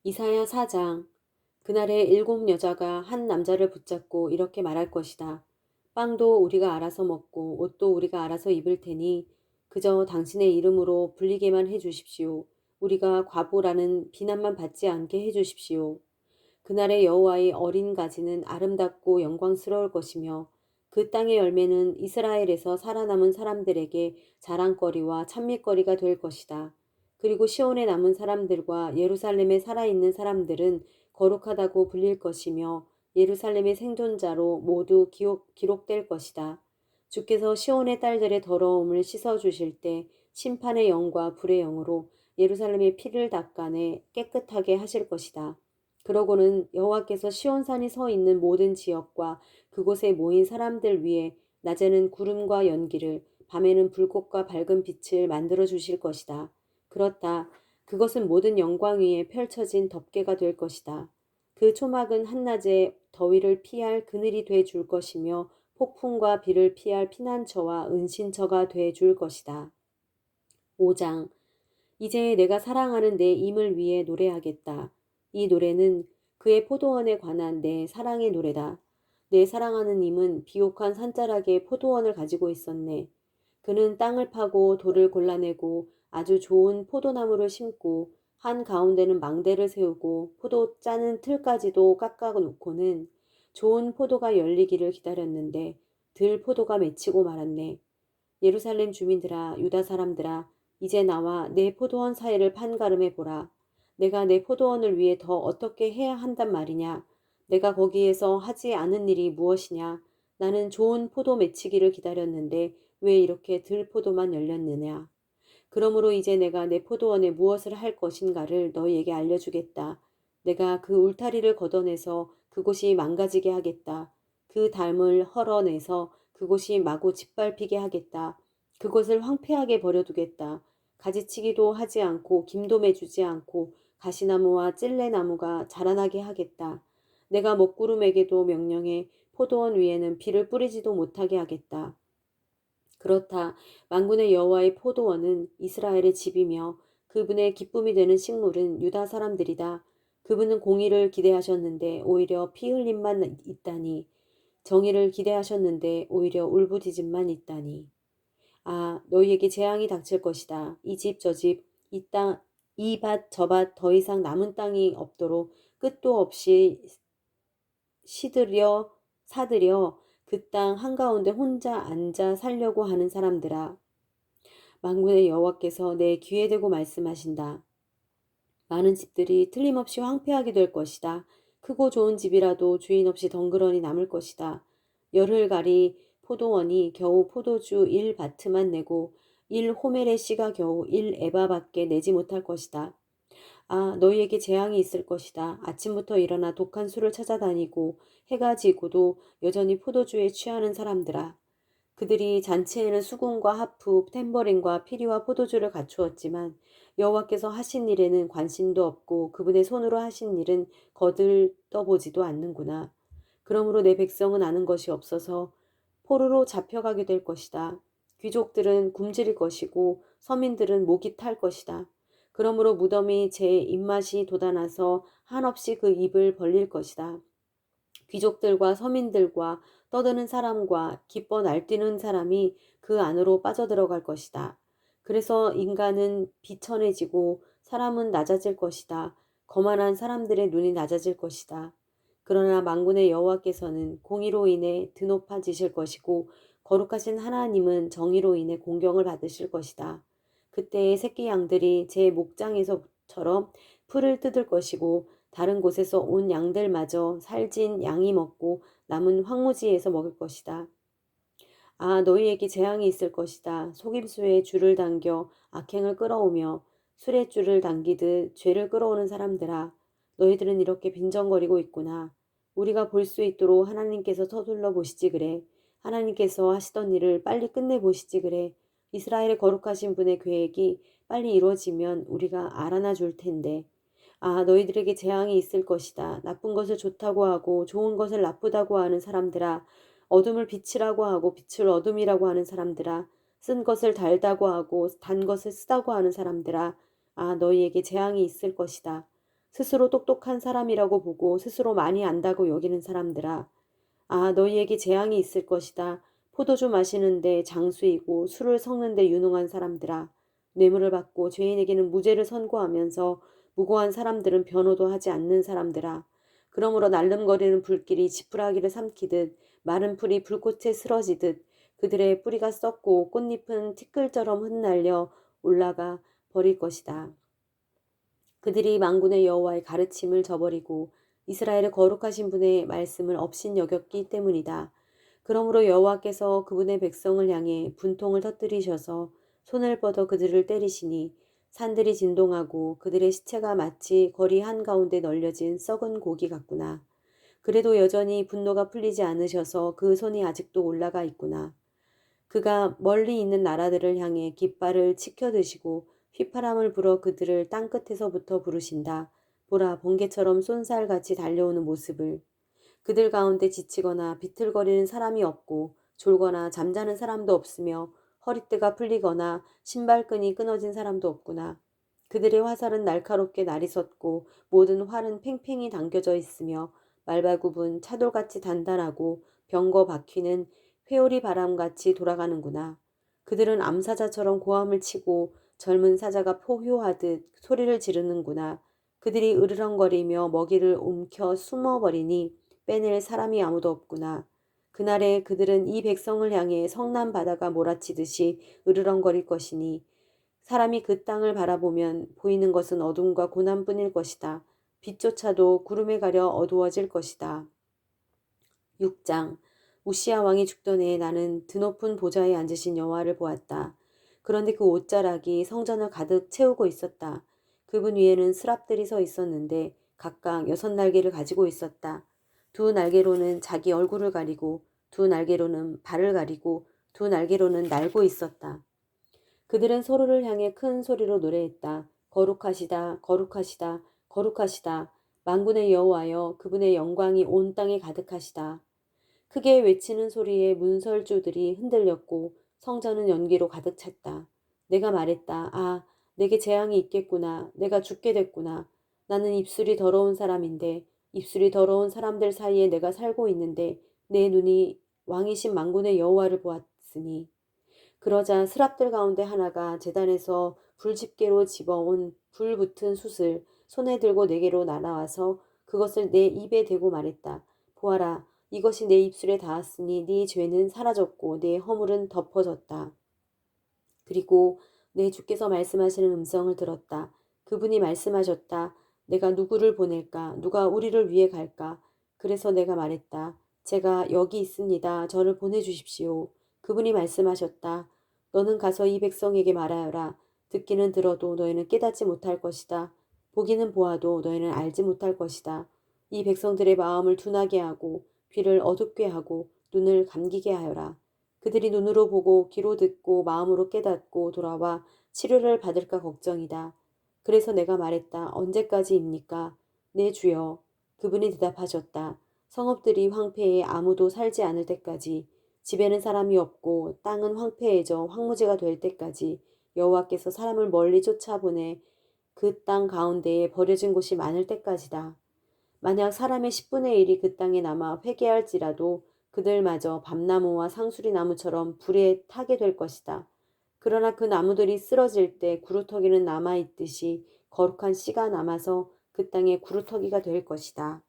이사야 4장. 그날에 7 여자가 한 남자를 붙잡고 이렇게 말할 것이다. 빵도 우리가 알아서 먹고 옷도 우리가 알아서 입을 테니 그저 당신의 이름으로 불리게만 해 주십시오. 우리가 과부라는 비난만 받지 않게 해 주십시오. 그날의 여호와의 어린 가지는 아름답고 영광스러울 것이며 그 땅의 열매는 이스라엘에서 살아남은 사람들에게 자랑거리와 찬미거리가 될 것이다. 그리고 시온에 남은 사람들과 예루살렘에 살아있는 사람들은 거룩하다고 불릴 것이며 예루살렘의 생존자로 모두 기록될 것이다. 주께서 시온의 딸들의 더러움을 씻어주실 때 심판의 영과 불의 영으로 예루살렘의 피를 닦아내 깨끗하게 하실 것이다. 그러고는 여호와께서 시온산이 서 있는 모든 지역과 그곳에 모인 사람들 위에 낮에는 구름과 연기를 밤에는 불꽃과 밝은 빛을 만들어 주실 것이다. 그렇다. 그것은 모든 영광 위에 펼쳐진 덮개가 될 것이다. 그 초막은 한낮에 더위를 피할 그늘이 돼 줄 것이며 폭풍과 비를 피할 피난처와 은신처가 돼 줄 것이다. 5장. 이제 내가 사랑하는 내 임을 위해 노래하겠다. 이 노래는 그의 포도원에 관한 내 사랑의 노래다. 내 사랑하는 임은 비옥한 산자락에 포도원을 가지고 있었네. 그는 땅을 파고 돌을 골라내고 아주 좋은 포도나무를 심고 한 가운데는 망대를 세우고 포도 짜는 틀까지도 깎아 놓고는 좋은 포도가 열리기를 기다렸는데 들 포도가 맺히고 말았네. 예루살렘 주민들아, 유다 사람들아, 이제 나와 내 포도원 사이를 판가름해 보라. 내가 내 포도원을 위해 더 어떻게 해야 한단 말이냐? 내가 거기에서 하지 않은 일이 무엇이냐? 나는 좋은 포도 맺히기를 기다렸는데 왜 이렇게 들포도만 열렸느냐? 그러므로 이제 내가 내 포도원에 무엇을 할 것인가를 너희에게 알려주겠다. 내가 그 울타리를 걷어내서 그곳이 망가지게 하겠다. 그 담을 헐어내서 그곳이 마구 짓밟히게 하겠다. 그곳을 황폐하게 버려두겠다. 가지치기도 하지 않고 김도 매주지 않고 가시나무와 찔레나무가 자라나게 하겠다. 내가 먹구름에게도 명령해 포도원 위에는 비를 뿌리지도 못하게 하겠다. 그렇다. 만군의 여호와의 포도원은 이스라엘의 집이며 그분의 기쁨이 되는 식물은 유다 사람들이다. 그분은 공의를 기대하셨는데 오히려 피 흘림만 있다니. 정의를 기대하셨는데 오히려 울부짖음만 있다니. 아, 너희에게 재앙이 닥칠 것이다. 이 집 저 집, 이 땅, 이 밭 저 밭 더 이상 남은 땅이 없도록 끝도 없이 시들여 사들여 그 땅 한가운데 혼자 앉아 살려고 하는 사람들아. 만군의 여호와께서 내 귀에 대고 말씀하신다. 많은 집들이 틀림없이 황폐하게 될 것이다. 크고 좋은 집이라도 주인 없이 덩그러니 남을 것이다. 열흘가리 포도원이 겨우 포도주 1바트만 내고 1호멜의 씨가 겨우 1에바밖에 내지 못할 것이다. 아, 너희에게 재앙이 있을 것이다. 아침부터 일어나 독한 술을 찾아다니고 해가 지고도 여전히 포도주에 취하는 사람들아. 그들이 잔치에는 수금과 하프, 탬버린과 피리와 포도주를 갖추었지만 여호와께서 하신 일에는 관심도 없고 그분의 손으로 하신 일은 거들떠보지도 않는구나. 그러므로 내 백성은 아는 것이 없어서 포로로 잡혀가게 될 것이다. 귀족들은 굶주릴 것이고 서민들은 목이 탈 것이다. 그러므로 무덤이 제 입맛이 돋아나서 한없이 그 입을 벌릴 것이다. 귀족들과 서민들과 떠드는 사람과 기뻐 날뛰는 사람이 그 안으로 빠져들어갈 것이다. 그래서 인간은 비천해지고 사람은 낮아질 것이다. 거만한 사람들의 눈이 낮아질 것이다. 그러나 만군의 여호와께서는 공의로 인해 드높아지실 것이고 거룩하신 하나님은 정의로 인해 공경을 받으실 것이다. 그때의 새끼 양들이 제 목장에서처럼 풀을 뜯을 것이고 다른 곳에서 온 양들마저 살진 양이 먹고 남은 황무지에서 먹을 것이다. 아, 너희에게 재앙이 있을 것이다. 속임수에 줄을 당겨 악행을 끌어오며 술에 줄을 당기듯 죄를 끌어오는 사람들아. 너희들은 이렇게 빈정거리고 있구나. 우리가 볼 수 있도록 하나님께서 서둘러 보시지 그래. 하나님께서 하시던 일을 빨리 끝내 보시지 그래. 이스라엘의 거룩하신 분의 계획이 빨리 이루어지면 우리가 알아나 줄 텐데. 아, 너희들에게 재앙이 있을 것이다. 나쁜 것을 좋다고 하고 좋은 것을 나쁘다고 하는 사람들아. 어둠을 빛이라고 하고 빛을 어둠이라고 하는 사람들아. 쓴 것을 달다고 하고 단 것을 쓰다고 하는 사람들아. 아, 너희에게 재앙이 있을 것이다. 스스로 똑똑한 사람이라고 보고 스스로 많이 안다고 여기는 사람들아. 아, 너희에게 재앙이 있을 것이다. 포도주 마시는데 장수이고 술을 섞는데 유능한 사람들아. 뇌물을 받고 죄인에게는 무죄를 선고하면서 무고한 사람들은 변호도 하지 않는 사람들아. 그러므로 날름거리는 불길이 지푸라기를 삼키듯 마른 풀이 불꽃에 쓰러지듯 그들의 뿌리가 썩고 꽃잎은 티끌처럼 흩날려 올라가 버릴 것이다. 그들이 만군의 여호와의 가르침을 저버리고 이스라엘의 거룩하신 분의 말씀을 업신여겼기 때문이다. 그러므로 여호와께서 그분의 백성을 향해 분통을 터뜨리셔서 손을 뻗어 그들을 때리시니 산들이 진동하고 그들의 시체가 마치 거리 한가운데 널려진 썩은 고기 같구나. 그래도 여전히 분노가 풀리지 않으셔서 그 손이 아직도 올라가 있구나. 그가 멀리 있는 나라들을 향해 깃발을 치켜드시고 휘파람을 불어 그들을 땅끝에서부터 부르신다. 보라, 번개처럼 쏜살같이 달려오는 모습을. 그들 가운데 지치거나 비틀거리는 사람이 없고 졸거나 잠자는 사람도 없으며 허리띠가 풀리거나 신발끈이 끊어진 사람도 없구나. 그들의 화살은 날카롭게 날이 섰고 모든 활은 팽팽히 당겨져 있으며 말발굽은 차돌같이 단단하고 병거 바퀴는 회오리 바람같이 돌아가는구나. 그들은 암사자처럼 고함을 치고 젊은 사자가 포효하듯 소리를 지르는구나. 그들이 으르렁거리며 먹이를 움켜 숨어버리니 빼낼 사람이 아무도 없구나. 그날에 그들은 이 백성을 향해 성난 바다가 몰아치듯이 으르렁거릴 것이니 사람이 그 땅을 바라보면 보이는 것은 어둠과 고난뿐일 것이다. 빛조차도 구름에 가려 어두워질 것이다. 6장. 우시야 왕이 죽던 해에 나는 드높은 보좌에 앉으신 여호와를 보았다. 그런데 그 옷자락이 성전을 가득 채우고 있었다. 그분 위에는 스랍들이 서 있었는데 각각 6날개를 가지고 있었다. 두 날개로는 자기 얼굴을 가리고 두 날개로는 발을 가리고 두 날개로는 날고 있었다. 그들은 서로를 향해 큰 소리로 노래했다. 거룩하시다, 거룩하시다, 거룩하시다. 만군의 여호와여, 그분의 영광이 온 땅에 가득하시다. 크게 외치는 소리에 문설주들이 흔들렸고 성전은 연기로 가득 찼다. 내가 말했다. 아, 내게 재앙이 있겠구나. 내가 죽게 됐구나. 나는 입술이 더러운 사람인데 입술이 더러운 사람들 사이에 내가 살고 있는데 내 눈이 왕이신 만군의 여호와를 보았으니 그러자 스랍들 가운데 하나가 제단에서 불집게로 집어온 불 붙은 숯을 손에 들고 내게로 날아와서 그것을 내 입에 대고 말했다. 보아라, 이것이 내 입술에 닿았으니 네 죄는 사라졌고 네 허물은 덮어졌다. 그리고 내 주께서 말씀하시는 음성을 들었다. 그분이 말씀하셨다. 내가 누구를 보낼까? 누가 우리를 위해 갈까? 그래서 내가 말했다. 제가 여기 있습니다. 저를 보내주십시오. 그분이 말씀하셨다. 너는 가서 이 백성에게 말하여라. 듣기는 들어도 너희는 깨닫지 못할 것이다. 보기는 보아도 너희는 알지 못할 것이다. 이 백성들의 마음을 둔하게 하고 귀를 어둡게 하고 눈을 감기게 하여라. 그들이 눈으로 보고 귀로 듣고 마음으로 깨닫고 돌아와 치료를 받을까 걱정이다. 그래서 내가 말했다. 언제까지입니까? 네 주여. 그분이 대답하셨다. 성읍들이 황폐해 아무도 살지 않을 때까지 집에는 사람이 없고 땅은 황폐해져 황무지가 될 때까지 여호와께서 사람을 멀리 쫓아보내 그 땅 가운데에 버려진 곳이 많을 때까지다. 만약 사람의 10분의 1이 그 땅에 남아 회개할지라도 그들마저 밤나무와 상수리 나무처럼 불에 타게 될 것이다. 그러나 그 나무들이 쓰러질 때 구루터기는 남아있듯이 거룩한 씨가 남아서 그 땅에 구루터기가 될 것이다.